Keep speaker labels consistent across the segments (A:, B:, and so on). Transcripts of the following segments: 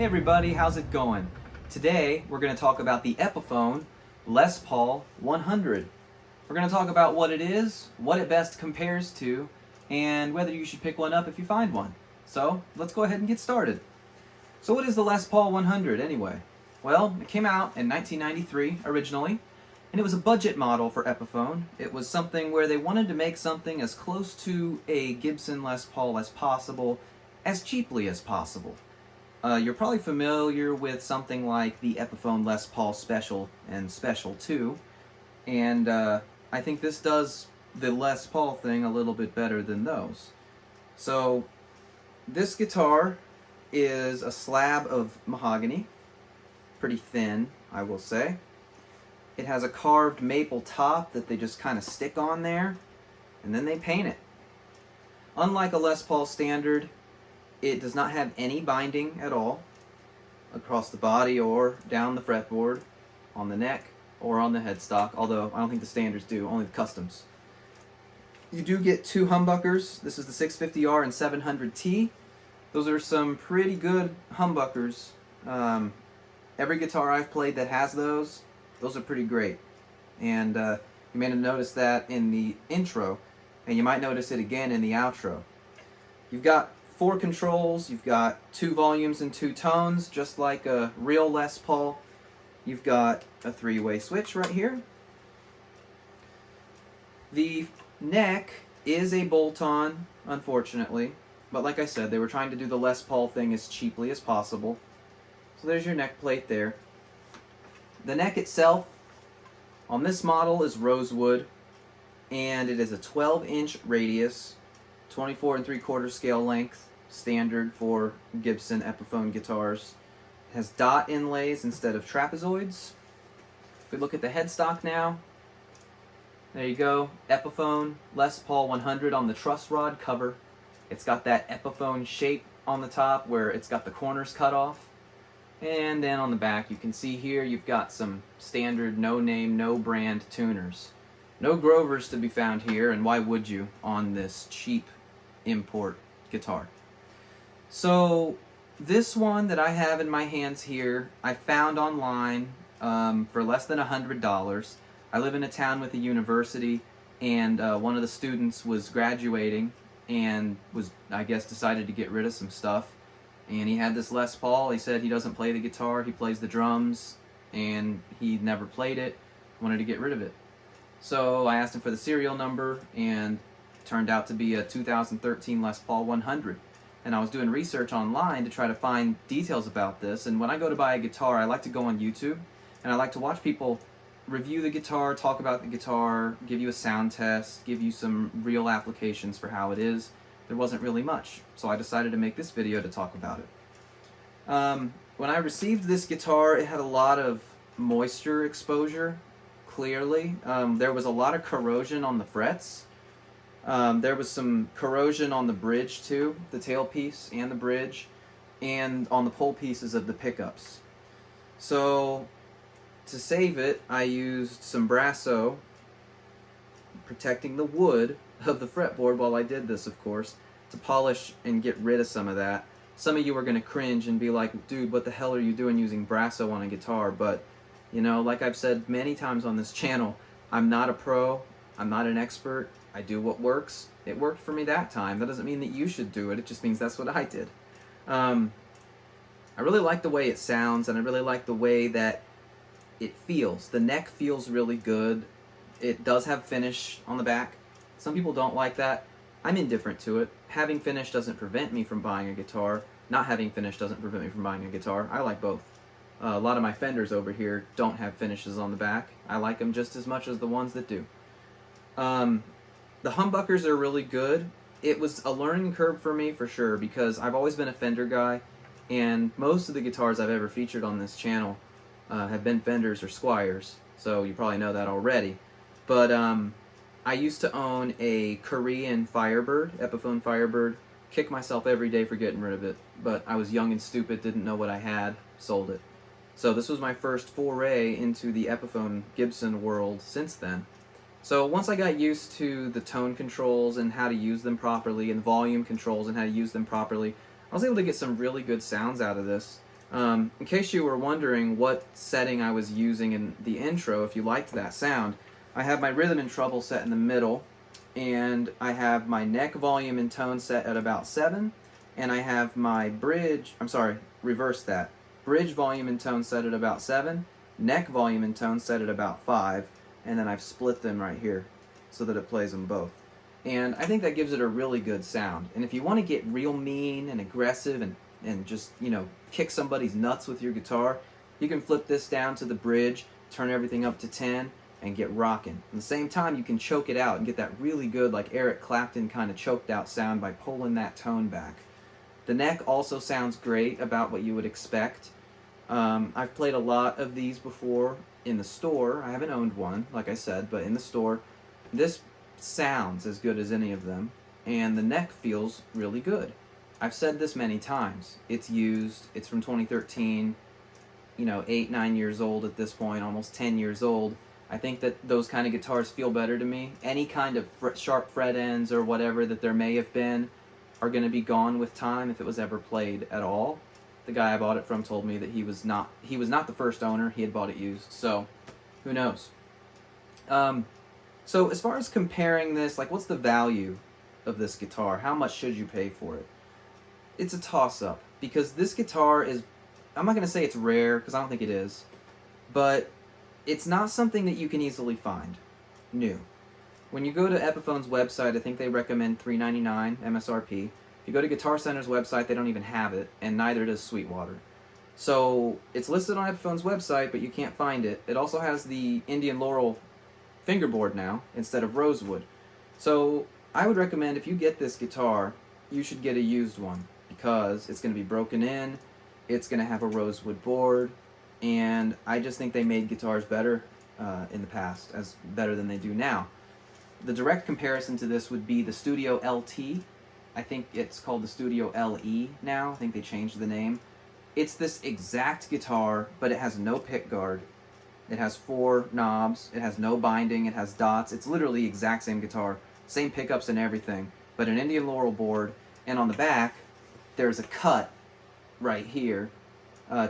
A: everybody, how's it going? Today we're going to talk about the Epiphone Les Paul 100. We're going to talk about what it is, what it best compares to, and whether you should pick one up if you find one. So let's go ahead and get started. So what is the Les Paul 100 anyway? Well, it came out in 1993 originally, and it was a budget model for Epiphone. It was something where they wanted to make something as close to a Gibson Les Paul as possible, as cheaply as possible. You're probably familiar with something like the Epiphone Les Paul Special and Special 2, and I think this does the Les Paul thing a little bit better than those. So this guitar is a slab of mahogany, pretty thin, I will say. It has a carved maple top that they just kind of stick on there, and then they paint it. Unlike a Les Paul Standard, it does not have any binding at all across the body or down the fretboard, on the neck, or on the headstock, although I don't think the standards do, only the customs. You do get two humbuckers. This is the 650R and 700T. Those are some pretty good humbuckers. Every guitar I've played that has those are pretty great. And you may have noticed that in the intro, and you might notice it again in the outro. You've got 4 controls, you've got 2 volumes and 2 tones, just like a real Les Paul. You've got a 3-way switch right here. The neck is a bolt-on, unfortunately, but like I said, they were trying to do the Les Paul thing as cheaply as possible. So there's your neck plate there. The neck itself on this model is rosewood, and it is a 12-inch radius, 24 3/4 scale length, standard for Gibson Epiphone guitars. It has dot inlays instead of trapezoids. If we look at the headstock now, there you go, Epiphone Les Paul 100 on the truss rod cover. It's got that Epiphone shape on the top where it's got the corners cut off. And then on the back, you can see here you've got some standard no-name, no-brand tuners. No Grovers to be found here, and why would you on this cheap import guitar? So this one that I have in my hands here, I found online for less than $100. I live in a town with a university, and one of the students was graduating and was, I guess, decided to get rid of some stuff. And he had this Les Paul. He said he doesn't play the guitar, he plays the drums, and he never played it, wanted to get rid of it. So I asked him for the serial number, and it turned out to be a 2013 Les Paul 100. And I was doing research online to try to find details about this, and when I go to buy a guitar, I like to go on YouTube, and I like to watch people review the guitar, talk about the guitar, give you a sound test, give you some real applications for how it is. There wasn't really much, so I decided to make this video to talk about it. When I received this guitar, it had a lot of moisture exposure, clearly. There was a lot of corrosion on the frets. There was some corrosion on the bridge too, the tailpiece and the bridge, and on the pole pieces of the pickups. So to save it, I used some Brasso, protecting the wood of the fretboard while I did this, of course, to polish and get rid of some of that. Some of you are going to cringe and be like, dude, what the hell are you doing using Brasso on a guitar? But, you know, like I've said many times on this channel, I'm not a pro, I'm not an expert, I do what works. It worked for me that time. That doesn't mean that you should do it, it just means that's what I did. I really like the way it sounds, and I really like the way that it feels. The neck feels really good. It does have finish on the back. Some people don't like that. I'm indifferent to it. Having finish doesn't prevent me from buying a guitar. Not having finish doesn't prevent me from buying a guitar. I like both. A lot of my Fenders over here don't have finishes on the back. I like them just as much as the ones that do. The humbuckers are really good. It was a learning curve for me for sure, because I've always been a Fender guy, and most of the guitars I've ever featured on this channel have been Fenders or Squiers, so you probably know that already. But I used to own a Korean Firebird, Epiphone Firebird. Kick myself every day for getting rid of it, but I was young and stupid, didn't know what I had, sold it. So this was my first foray into the Epiphone Gibson world since then. So once I got used to the tone controls and how to use them properly, and volume controls and how to use them properly, I was able to get some really good sounds out of this. In case you were wondering what setting I was using in the intro, if you liked that sound, I have my rhythm and treble set in the middle, and I have my neck volume and tone set at about 7, and I have my reverse that. Bridge volume and tone set at about 7, neck volume and tone set at about 5, and then I've split them right here so that it plays them both. And I think that gives it a really good sound. And if you want to get real mean and aggressive and just, kick somebody's nuts with your guitar, you can flip this down to the bridge, turn everything up to 10, and get rocking. At the same time, you can choke it out and get that really good, like Eric Clapton kind of choked out sound by pulling that tone back. The neck also sounds great, about what you would expect. I've played a lot of these before in the store. I haven't owned one, like I said, but in the store, this sounds as good as any of them, and the neck feels really good. I've said this many times. It's used, it's from 2013, 8, 9 years old at this point, almost 10 years old. I think that those kind of guitars feel better to me. Any kind of sharp fret ends or whatever that there may have been are going to be gone with time if it was ever played at all. The guy I bought it from told me that he was not the first owner. He had bought it used, so who knows. So as far as comparing this, like, what's the value of this guitar? How much should you pay for it? It's a toss-up, because this guitar is, I'm not going to say it's rare, because I don't think it is, but it's not something that you can easily find new. When you go to Epiphone's website, I think they recommend $399 MSRP. If you go to Guitar Center's website, they don't even have it, and neither does Sweetwater. So it's listed on Epiphone's website, but you can't find it. It also has the Indian Laurel fingerboard now instead of rosewood. So I would recommend, if you get this guitar, you should get a used one, because it's going to be broken in, it's going to have a rosewood board, and I just think they made guitars better in the past, as better than they do now. The direct comparison to this would be the Studio LT. I think it's called the Studio LE now. I think they changed the name. It's this exact guitar, but it has no pick guard. It has 4 knobs, it has no binding, it has dots. It's literally the exact same guitar, same pickups and everything, but an Indian Laurel board, and on the back, there's a cut right here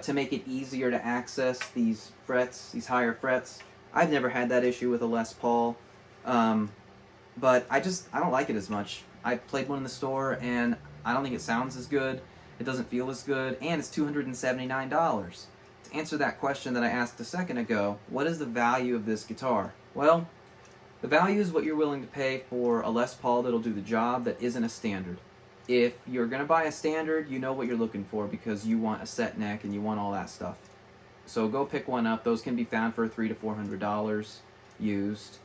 A: to make it easier to access these frets, these higher frets. I've never had that issue with a Les Paul, but I don't like it as much. I played one in the store, and I don't think it sounds as good, it doesn't feel as good, and it's $279. To answer that question that I asked a second ago, what is the value of this guitar? Well, the value is what you're willing to pay for a Les Paul that'll do the job that isn't a standard. If you're going to buy a standard, you know what you're looking for, because you want a set neck and you want all that stuff. So go pick one up. Those can be found for $300 to $400 used.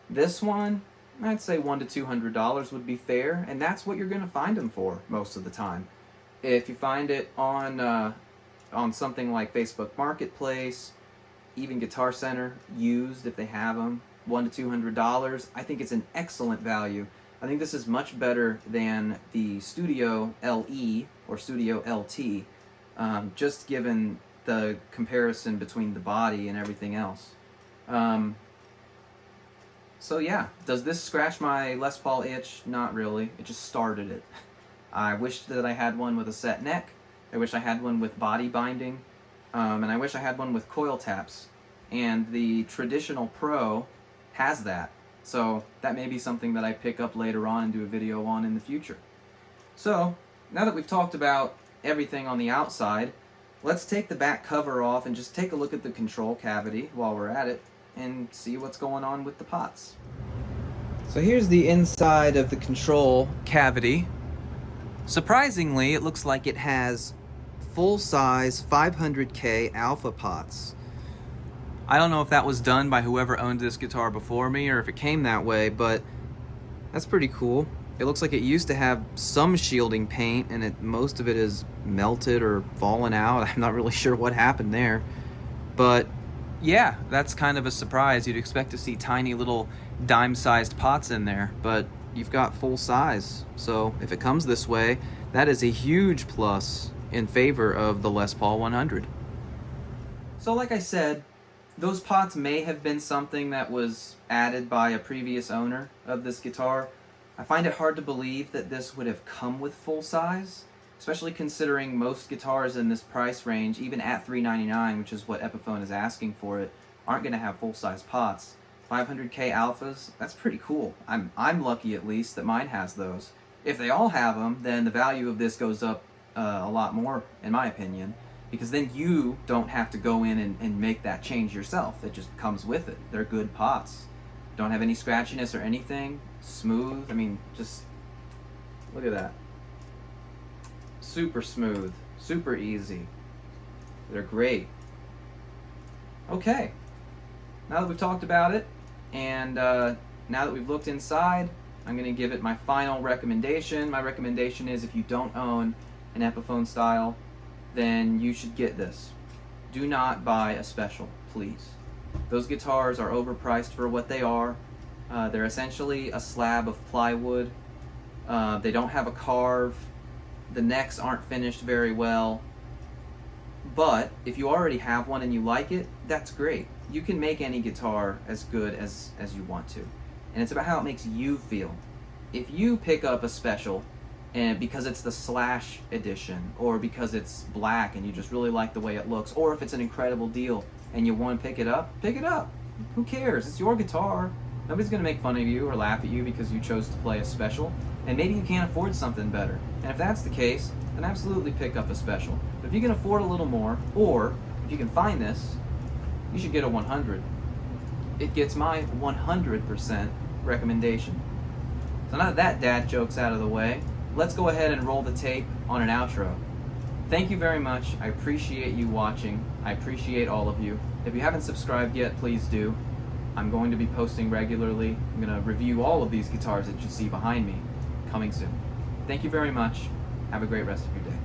A: This one, I'd say $100 to $200 would be fair, and that's what you're going to find them for most of the time. If you find it on something like Facebook Marketplace, even Guitar Center used if they have them, $100 to $200, I think it's an excellent value. I think this is much better than the Studio LE or Studio LT, just given the comparison between the body and everything else. So yeah, does this scratch my Les Paul itch? Not really. It just started it. I wish that I had one with a set neck. I wish I had one with body binding, and I wish I had one with coil taps. And the traditional Pro has that. So that may be something that I pick up later on and do a video on in the future. So now that we've talked about everything on the outside, let's take the back cover off and just take a look at the control cavity while we're at it and see what's going on with the pots. So here's the inside of the control cavity. Surprisingly, it looks like it has full-size 500K alpha pots. I don't know if that was done by whoever owned this guitar before me or if it came that way, but that's pretty cool. It looks like it used to have some shielding paint, and most of it is melted or fallen out. I'm not really sure what happened there. But yeah, that's kind of a surprise. You'd expect to see tiny little dime-sized pots in there, but you've got full size. So if it comes this way, that is a huge plus in favor of the Les Paul 100. So like I said, those pots may have been something that was added by a previous owner of this guitar. I find it hard to believe that this would have come with full size, especially considering most guitars in this price range, even at $399, which is what Epiphone is asking for it, aren't going to have full-size pots. 500K alphas, that's pretty cool. I'm lucky at least that mine has those. If they all have them, then the value of this goes up a lot more, in my opinion, because then you don't have to go in and make that change yourself. It just comes with it. They're good pots. Don't have any scratchiness or anything. Smooth. I mean, just look at that. Super smooth. Super easy. They're great. Okay. Now that we've talked about it, and now that we've looked inside, I'm going to give it my final recommendation. My recommendation is if you don't own an Epiphone style, then you should get this. Do not buy a special, please. Those guitars are overpriced for what they are. They're essentially a slab of plywood. They don't have a carve. The necks aren't finished very well. But if you already have one and you like it, that's great. You can make any guitar as good as you want to. And it's about how it makes you feel. If you pick up a special, and because it's the Slash edition, or because it's black and you just really like the way it looks, or if it's an incredible deal and you want to pick it up, pick it up. Who cares? It's your guitar. Nobody's going to make fun of you or laugh at you because you chose to play a special, and maybe you can't afford something better. And if that's the case, then absolutely pick up a special. But if you can afford a little more, or if you can find this, you should get a 100. It gets my 100% recommendation. So now that dad joke's out of the way, let's go ahead and roll the tape on an outro. Thank you very much. I appreciate you watching. I appreciate all of you. If you haven't subscribed yet, please do. I'm going to be posting regularly. I'm going to review all of these guitars that you see behind me coming soon. Thank you very much. Have a great rest of your day.